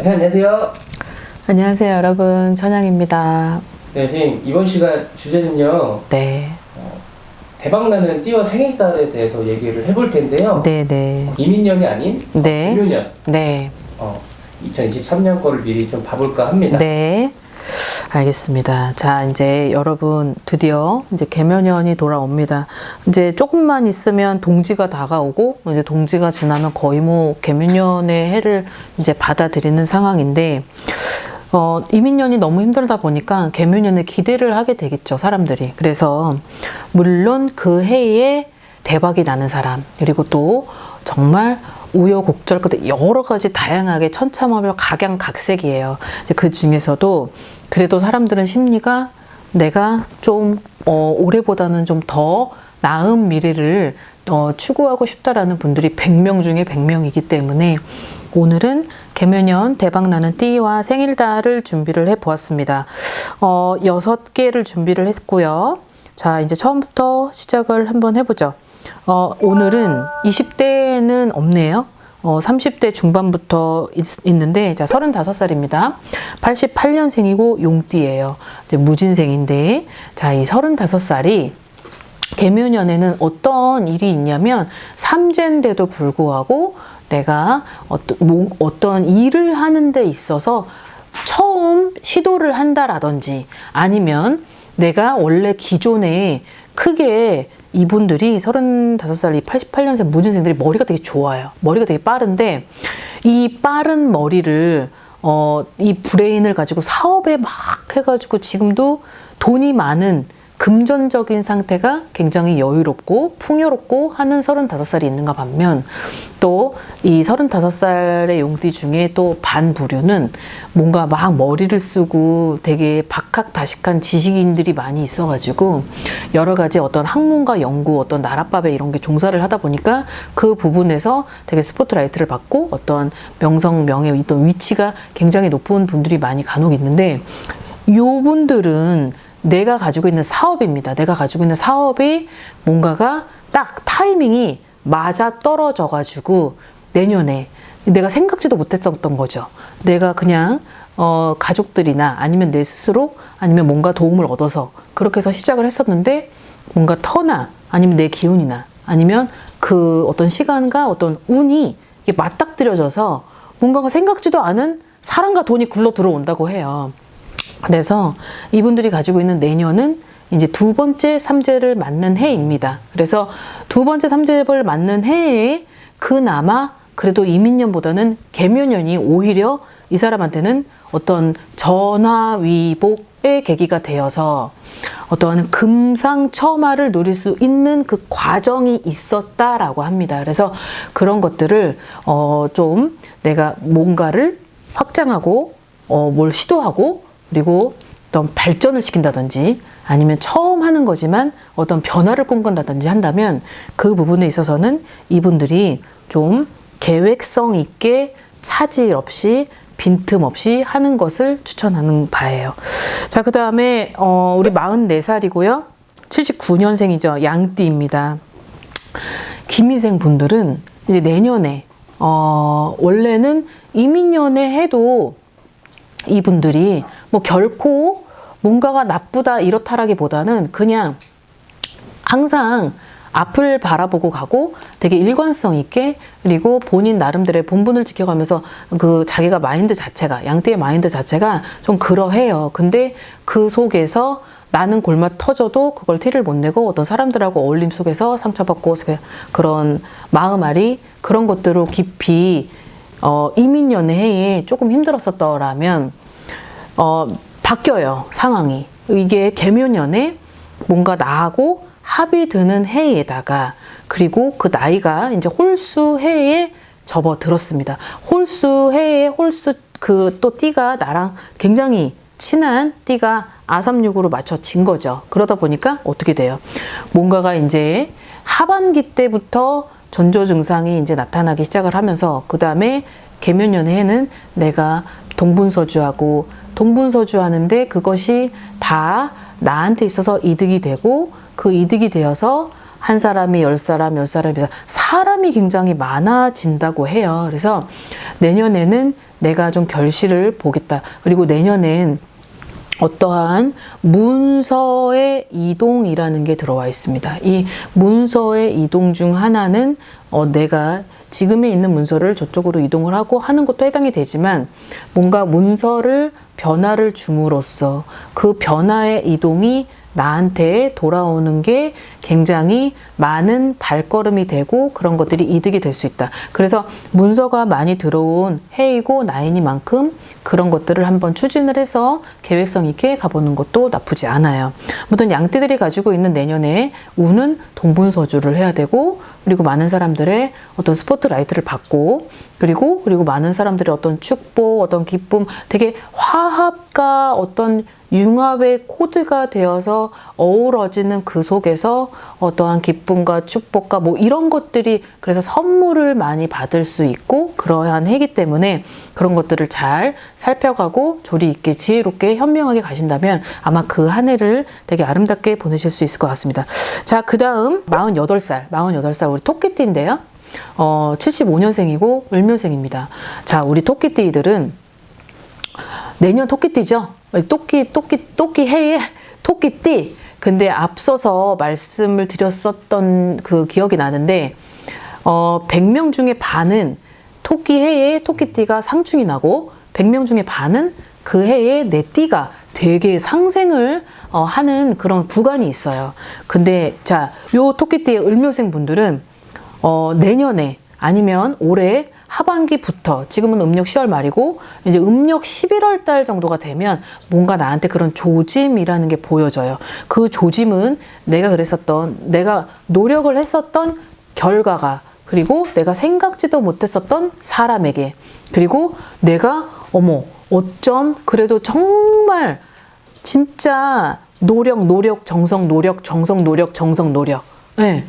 네, 안녕하세요. 안녕하세요, 여러분. 천양입니다. 네, 선생님, 이번 시간 주제는요. 네. 대박나는 띠와 생일달에 대해서 얘기를 해볼 텐데요. 네네. 이민년이 아닌 네. 금요년. 네. 2023년 거를 미리 좀 봐볼까 합니다. 네. 알겠습니다. 자, 이제 여러분 드디어 이제 개묘년이 돌아옵니다. 이제 조금만 있으면 동지가 다가오고, 이제 동지가 지나면 거의 뭐 개묘년의 해를 이제 받아들이는 상황인데, 이민년이 너무 힘들다 보니까 개묘년에 기대를 하게 되겠죠, 사람들이. 그래서 물론 그 해에 대박이 나는 사람, 그리고 또 정말 우여곡절 끝에 여러 가지 다양하게 천차만별 각양각색이에요. 이제 그 중에서도 그래도 사람들은 심리가 내가 좀 올해보다는 좀 더 나은 미래를 추구하고 싶다라는 분들이 100명 중에 100명이기 때문에 오늘은 개묘년 대박나는 띠와 생일달을 준비를 해 보았습니다. 6개를 준비를 했고요. 자, 이제 처음부터 시작을 한번 해보죠. 오늘은 20대는 없네요. 30대 중반부터 있는데, 자, 35살입니다. 88년생이고 용띠예요. 이제 무진생인데, 자, 이 35살이 개묘년에는 어떤 일이 있냐면, 삼재인데도 불구하고 내가 어떤 일을 하는 데 있어서 처음 시도를 한다라든지, 아니면 내가 원래 기존에 크게 이분들이 35살, 88년생 무진생들이 머리가 되게 좋아요. 머리가 되게 빠른데, 이 빠른 머리를, 이 브레인을 가지고 사업에 막 해가지고 지금도 돈이 많은 금전적인 상태가 굉장히 여유롭고 풍요롭고 하는 35살이 있는가 반면, 또 이 35살의 용띠 중에 또 반부류는 뭔가 막 머리를 쓰고 되게 박학다식한 지식인들이 많이 있어가지고 여러 가지 어떤 학문과 연구, 어떤 나랏밥에 이런 게 종사를 하다 보니까 그 부분에서 되게 스포트라이트를 받고 어떤 명성, 명예, 있던 위치가 굉장히 높은 분들이 많이 간혹 있는데, 요 분들은 내가 가지고 있는 사업입니다. 내가 가지고 있는 사업이 뭔가가 딱 타이밍이 맞아 떨어져 가지고 내년에 내가 생각지도 못했었던 거죠. 내가 그냥 가족들이나 아니면 내 스스로 아니면 뭔가 도움을 얻어서 그렇게 해서 시작을 했었는데, 뭔가 터나 아니면 내 기운이나 아니면 그 어떤 시간과 어떤 운이 이게 맞닥뜨려져서 뭔가가 생각지도 않은 사람과 돈이 굴러 들어온다고 해요. 그래서 이분들이 가지고 있는 내년은 이제 두 번째 삼재를 맞는 해입니다. 그래서 두 번째 삼재를 맞는 해에 그나마 그래도 이민년보다는 개묘년이 오히려 이 사람한테는 어떤 전화위복의 계기가 되어서 어떠한 금상첨화를 누릴 수 있는 그 과정이 있었다라고 합니다. 그래서 그런 것들을 좀 내가 뭔가를 확장하고 뭘 시도하고, 그리고 어떤 발전을 시킨다든지 아니면 처음 하는 거지만 어떤 변화를 꿈꾼다든지 한다면 그 부분에 있어서는 이분들이 좀 계획성 있게 차질 없이 빈틈없이 하는 것을 추천하는 바예요. 자, 그 다음에 우리 44살이고요. 79년생이죠. 양띠입니다. 김희생 분들은 이제 내년에 원래는 이민년에 해도 이분들이 뭐 결코 뭔가가 나쁘다 이렇다라기보다는 그냥 항상 앞을 바라보고 가고 되게 일관성 있게, 그리고 본인 나름대로의 본분을 지켜가면서 그 자기가 마인드 자체가, 양띠의 마인드 자체가 좀 그러해요. 근데 그 속에서 나는 골마 터져도 그걸 티를 못 내고 어떤 사람들하고 어울림 속에서 상처받고 그런 마음앓이, 그런 것들로 깊이 이민년의 해에 조금 힘들었었더라면 바뀌어요, 상황이. 이게 개묘년에 뭔가 나하고 합이 드는 해에다가, 그리고 그 나이가 이제 홀수 해에 접어들었습니다. 홀수 해에 그 또 띠가 나랑 굉장히 친한 띠가 아삼육으로 맞춰진 거죠. 그러다 보니까 어떻게 돼요? 뭔가가 이제 하반기 때부터 전조 증상이 이제 나타나기 시작을 하면서, 그 다음에 개묘년에는 내가 동분서주하고 하는데 그것이 다 나한테 있어서 이득이 되고, 그 이득이 되어서 한 사람이 10사람, 10사람이 사람이 굉장히 많아진다고 해요. 그래서 내년에는 내가 좀 결실을 보겠다. 그리고 내년엔 어떠한 문서의 이동이라는 게 들어와 있습니다. 이 문서의 이동 중 하나는 내가 지금에 있는 문서를 저쪽으로 이동을 하고 하는 것도 해당이 되지만 뭔가 문서를 변화를 줌으로써 그 변화의 이동이 나한테 돌아오는 게 굉장히 많은 발걸음이 되고 그런 것들이 이득이 될 수 있다. 그래서 문서가 많이 들어온 해이고 나이니만큼 그런 것들을 한번 추진을 해서 계획성 있게 가보는 것도 나쁘지 않아요. 아무튼 양띠들이 가지고 있는 내년에 운은 동분서주를 해야 되고 그리고 많은 사람들의 어떤 스포트라이트를 받고 그리고 많은 사람들의 어떤 축복, 어떤 기쁨, 되게 화합과 어떤 융합의 코드가 되어서 어우러지는 그 속에서 어떠한 기쁨과 축복과 뭐 이런 것들이 그래서 선물을 많이 받을 수 있고 그러한 해기 때문에 그런 것들을 잘 살펴가고 조리 있게 지혜롭게 현명하게 가신다면 아마 그 한 해를 되게 아름답게 보내실 수 있을 것 같습니다. 자, 그 다음 48살 우리 토끼띠인데요. 75년생이고 을묘생입니다. 자, 우리 토끼띠들은 내년 토끼띠죠. 토끼 해에 토끼띠. 근데 앞서서 말씀을 드렸었던 그 기억이 나는데 100명 중에 반은 토끼 해에 토끼띠가 상충이 나고 100명 중에 반은 그 해에 내 띠가 되게 상생을 하는 그런 구간이 있어요. 근데 자, 요 토끼띠의 을묘생 분들은 내년에 아니면 올해 하반기부터 지금은 음력 10월 말이고 이제 음력 11월 달 정도가 되면 뭔가 나한테 그런 조짐이라는 게 보여져요. 그 조짐은 내가 노력을 했었던 결과가 그리고 내가 생각지도 못했었던 사람에게 그리고 내가 어쩜 그래도 정말 진짜 노력, 정성, 노력. 네.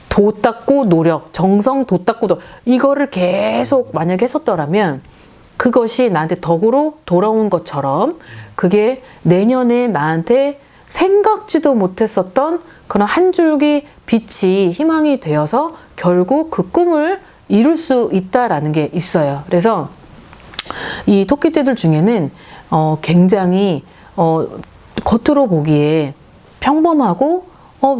도 닦고 노력, 정성, 도 닦고 이거를 계속 만약에 했었더라면 그것이 나한테 덕으로 돌아온 것처럼 그게 내년에 나한테 생각지도 못했었던 그런 한 줄기 빛이 희망이 되어서 결국 그 꿈을 이룰 수 있다라는 게 있어요. 그래서 이 토끼띠들 중에는 굉장히 겉으로 보기에 평범하고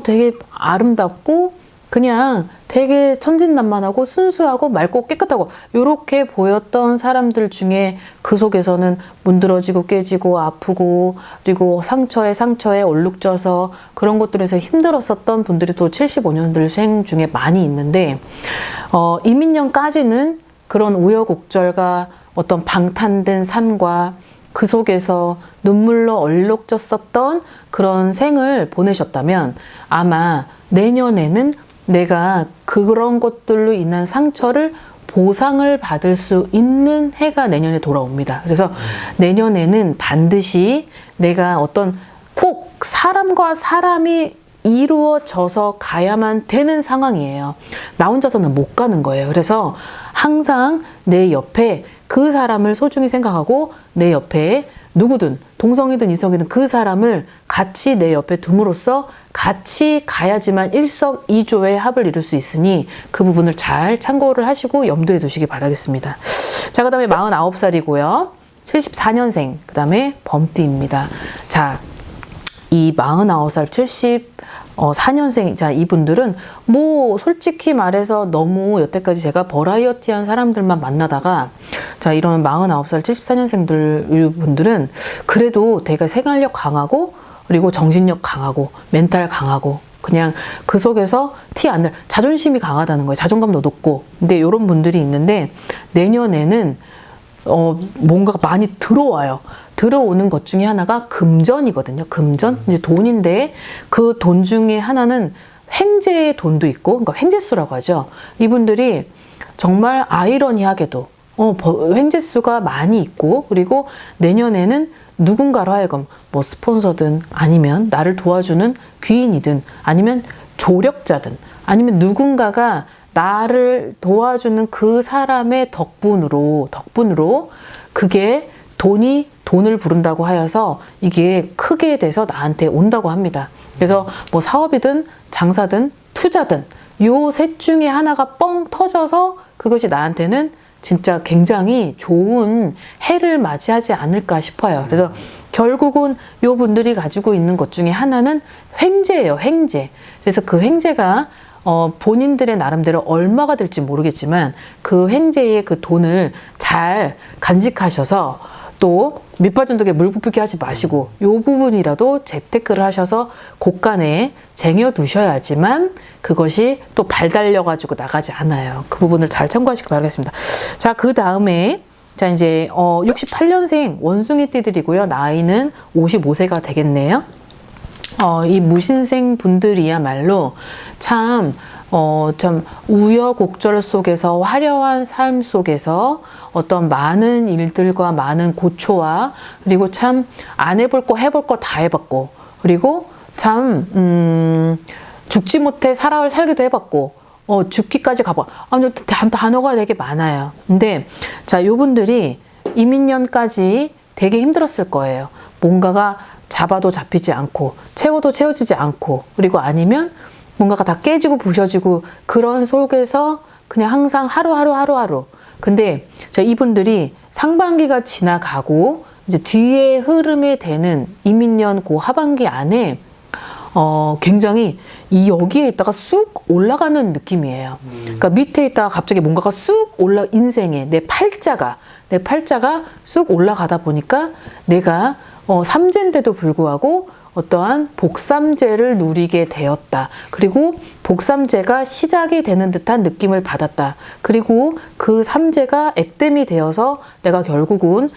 되게 아름답고 그냥 되게 천진난만하고 순수하고 맑고 깨끗하고 이렇게 보였던 사람들 중에 그 속에서는 문드러지고 깨지고 아프고 그리고 상처에 얼룩져서 그런 것들에서 힘들었었던 분들이 또 75년생 중에 많이 있는데 이민년까지는 그런 우여곡절과 어떤 방탄된 삶과 그 속에서 눈물로 얼룩졌었던 그런 생을 보내셨다면 아마 내년에는 내가 그런 것들로 인한 상처를 보상을 받을 수 있는 해가 내년에 돌아옵니다. 그래서 내년에는 반드시 내가 어떤 꼭 사람과 사람이 이루어져서 가야만 되는 상황이에요. 나 혼자서는 못 가는 거예요. 그래서 항상 내 옆에 그 사람을 소중히 생각하고 내 옆에 누구든 동성이든 이성이든 그 사람을 같이 내 옆에 둠으로써 같이 가야지만 일석이조의 합을 이룰 수 있으니 그 부분을 잘 참고를 하시고 염두에 두시기 바라겠습니다. 자, 그 다음에 49살이고요. 74년생, 그 다음에 범띠입니다. 자, 이 49살 74년생, 자, 이분들은 뭐 솔직히 말해서 너무 여태까지 제가 버라이어티한 사람들만 만나다가 자, 이런 49살 74년생들 분들은 그래도 되게 생활력 강하고 그리고 정신력 강하고 멘탈 강하고 그냥 그 속에서 티 안 날 자존심이 강하다는 거예요. 자존감도 높고. 근데 이런 분들이 있는데 내년에는 뭔가가 많이 들어와요. 들어오는 것 중에 하나가 금전이거든요. 금전, 이제 돈인데 그 돈 중에 하나는 횡재의 돈도 있고, 그러니까 횡재수라고 하죠. 이분들이 정말 아이러니하게도 횡재수가 많이 있고, 그리고 내년에는 누군가로 하여금 뭐 스폰서든 아니면 나를 도와주는 귀인이든 아니면 조력자든 아니면 누군가가 나를 도와주는 그 사람의 덕분으로 그게 돈을 부른다고 하여서 이게 크게 돼서 나한테 온다고 합니다. 그래서 뭐 사업이든 장사든 투자든 요 셋 중에 하나가 뻥 터져서 그것이 나한테는 진짜 굉장히 좋은 해를 맞이하지 않을까 싶어요. 그래서 결국은 요 분들이 가지고 있는 것 중에 하나는 횡재예요. 횡재. 그래서 그 횡재가 본인들의 나름대로 얼마가 될지 모르겠지만 그 횡재의 그 돈을 잘 간직하셔서 또 밑빠진 독에 물 부풀게 하지 마시고 요 부분이라도 재테크를 하셔서 곳간에 쟁여두셔야지만 그것이 또 발달려가지고 나가지 않아요. 그 부분을 잘 참고하시기 바라겠습니다. 자, 그 다음에 자 이제 68년생 원숭이띠들이고요. 나이는 55세가 되겠네요. 이 무신생 분들이야말로 참 우여곡절 속에서 화려한 삶 속에서 어떤 많은 일들과 많은 고초와 그리고 참 안 해볼 거 해볼 거 다 해봤고 그리고 참 죽지 못해 살기도 해봤고 죽기까지 가봐. 아니 단어가 되게 많아요. 근데 자 요분들이 이민년까지 되게 힘들었을 거예요. 뭔가가 잡아도 잡히지 않고 채워도 채워지지 않고 그리고 아니면 뭔가가 다 깨지고 부셔지고 그런 속에서 그냥 항상 하루하루 근데 자 이분들이 상반기가 지나가고 이제 뒤에 흐름에 되는 이민년 그 하반기 안에 굉장히 여기에 있다가 쑥 올라가는 느낌이에요. 그러니까 밑에 있다가 갑자기 뭔가가 쑥 인생에 내 팔자가 쑥 올라가다 보니까 내가 삼재인데도 불구하고 어떠한 복삼재를 누리게 되었다. 그리고 복삼재가 시작이 되는 듯한 느낌을 받았다. 그리고 그 삼재가 액땜이 되어서 내가 결국은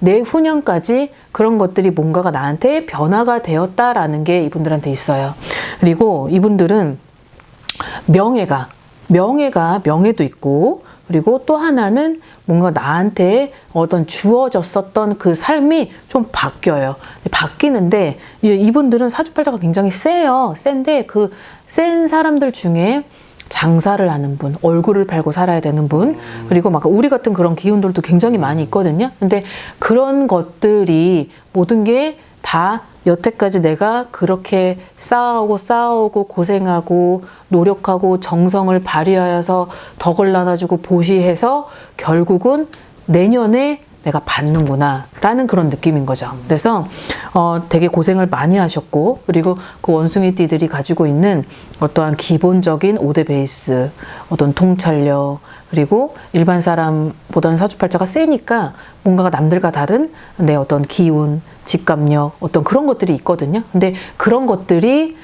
내후년까지 그런 것들이 뭔가가 나한테 변화가 되었다라는 게 이분들한테 있어요. 그리고 이분들은 명예도 있고 그리고 또 하나는 뭔가 나한테 어떤 주어졌었던 그 삶이 좀 바뀌어요. 바뀌는데 이분들은 사주팔자가 굉장히 세요. 센데 그 센 사람들 중에 장사를 하는 분, 얼굴을 팔고 살아야 되는 분, 그리고 막 우리 같은 그런 기운들도 굉장히 많이 있거든요. 근데 그런 것들이 모든 게 다 여태까지 내가 그렇게 싸우고 고생하고 노력하고 정성을 발휘하여서 덕을 나눠주고 보시해서 결국은 내년에 내가 받는구나 라는 그런 느낌인 거죠. 그래서 되게 고생을 많이 하셨고 그리고 그 원숭이띠들이 가지고 있는 어떠한 기본적인 5대 베이스 어떤 통찰력 그리고 일반 사람보다는 사주팔자가 세니까 뭔가가 남들과 다른 내 어떤 기운, 직감력 어떤 그런 것들이 있거든요. 근데 그런 것들이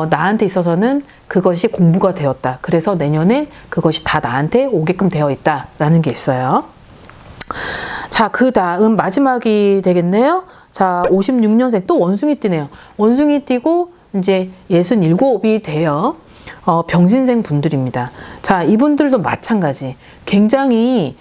나한테 있어서는 그것이 공부가 되었다. 그래서 내년엔 그것이 다 나한테 오게끔 되어 있다라는 게 있어요. 자, 그 다음 마지막이 되겠네요. 자, 56년생 또 원숭이띠네요. 원숭이띠고 이제 67이 돼요. 병신생 분들입니다. 자, 이분들도 마찬가지. 굉장히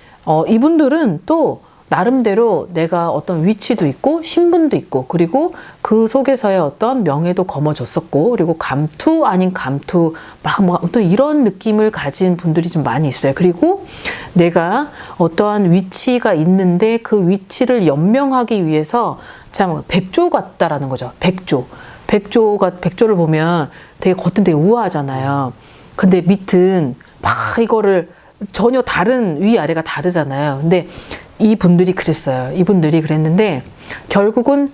이분들은 또 나름대로 내가 어떤 위치도 있고 신분도 있고 그리고 그 속에서의 어떤 명예도 거머졌었고 그리고 감투 아닌 감투 막 또 이런 느낌을 가진 분들이 좀 많이 있어요. 그리고 내가 어떠한 위치가 있는데 그 위치를 연명하기 위해서 참 백조 같다라는 거죠. 백조를 보면 되게 겉은 되게 우아하잖아요. 근데 밑은 막 이거를 전혀 다른 위아래가 다르잖아요. 근데 이 분들이 그랬어요. 이분들이 그랬는데 결국은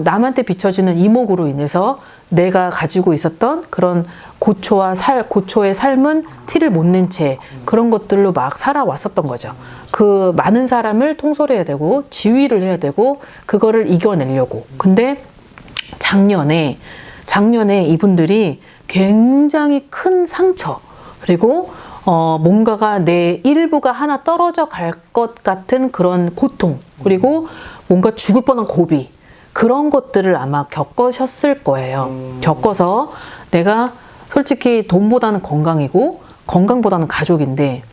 남한테 비춰지는 이목으로 인해서 내가 가지고 있었던 그런 고초의 삶은 티를 못 낸 채 그런 것들로 막 살아왔었던 거죠. 그 많은 사람을 통솔해야 되고 지휘를 해야 되고 그거를 이겨내려고. 근데 작년에 이분들이 굉장히 큰 상처 그리고 뭔가가 내 일부가 하나 떨어져 갈 것 같은 그런 고통 그리고 뭔가 죽을 뻔한 고비 그런 것들을 아마 겪으셨을 거예요. 겪어서 내가 솔직히 돈보다는 건강이고 건강보다는 가족인데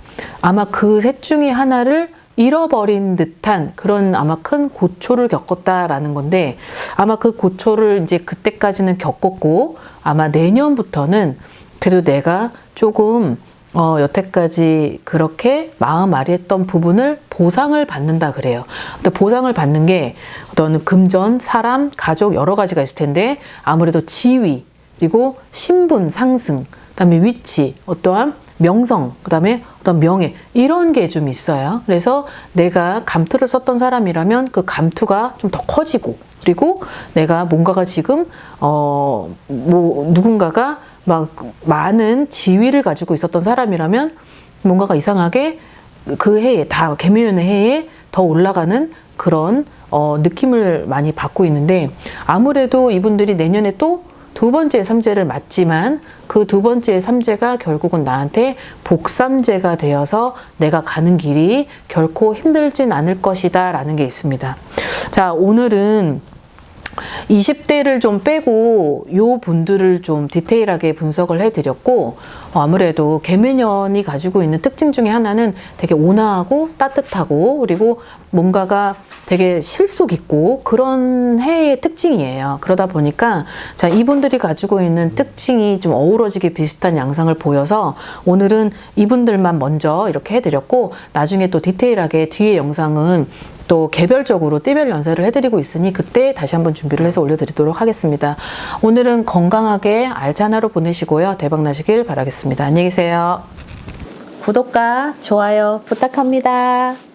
아마 그 셋 중에 하나를 잃어버린 듯한 그런 아마 큰 고초를 겪었다라는 건데 아마 그 고초를 이제 그때까지는 겪었고 아마 내년부터는 그래도 내가 조금 여태까지 그렇게 마음 아리했던 부분을 보상을 받는다 그래요. 근데 보상을 받는 게 어떤 금전, 사람, 가족 여러 가지가 있을 텐데 아무래도 지위, 그리고 신분 상승, 그다음에 위치, 어떠한 명성, 그다음에 어떤 명예 이런 게 좀 있어요. 그래서 내가 감투를 썼던 사람이라면 그 감투가 좀 더 커지고, 그리고 내가 뭔가가 지금 뭐 누군가가 막 많은 지위를 가지고 있었던 사람이라면 뭔가가 이상하게 그 해에 다 개묘년의 해에 더 올라가는 그런 느낌을 많이 받고 있는데, 아무래도 이분들이 내년에 또 두 번째 삼재를 맞지만 그 두 번째 삼재가 결국은 나한테 복삼재가 되어서 내가 가는 길이 결코 힘들진 않을 것이다 라는 게 있습니다. 자, 오늘은 20대를 좀 빼고 요 분들을 좀 디테일하게 분석을 해드렸고, 아무래도 개묘년이 가지고 있는 특징 중에 하나는 되게 온화하고 따뜻하고, 그리고 뭔가가 되게 실속 있고 그런 해의 특징이에요. 그러다 보니까 자, 이분들이 가지고 있는 특징이 좀 어우러지게 비슷한 양상을 보여서 오늘은 이분들만 먼저 이렇게 해드렸고, 나중에 또 디테일하게 뒤에 영상은 또 개별적으로 띠별 연세를 해드리고 있으니 그때 다시 한번 준비를 해서 올려드리도록 하겠습니다. 오늘은 건강하게 알찬 하루 보내시고요. 대박 나시길 바라겠습니다. 안녕히 계세요. 구독과 좋아요 부탁합니다.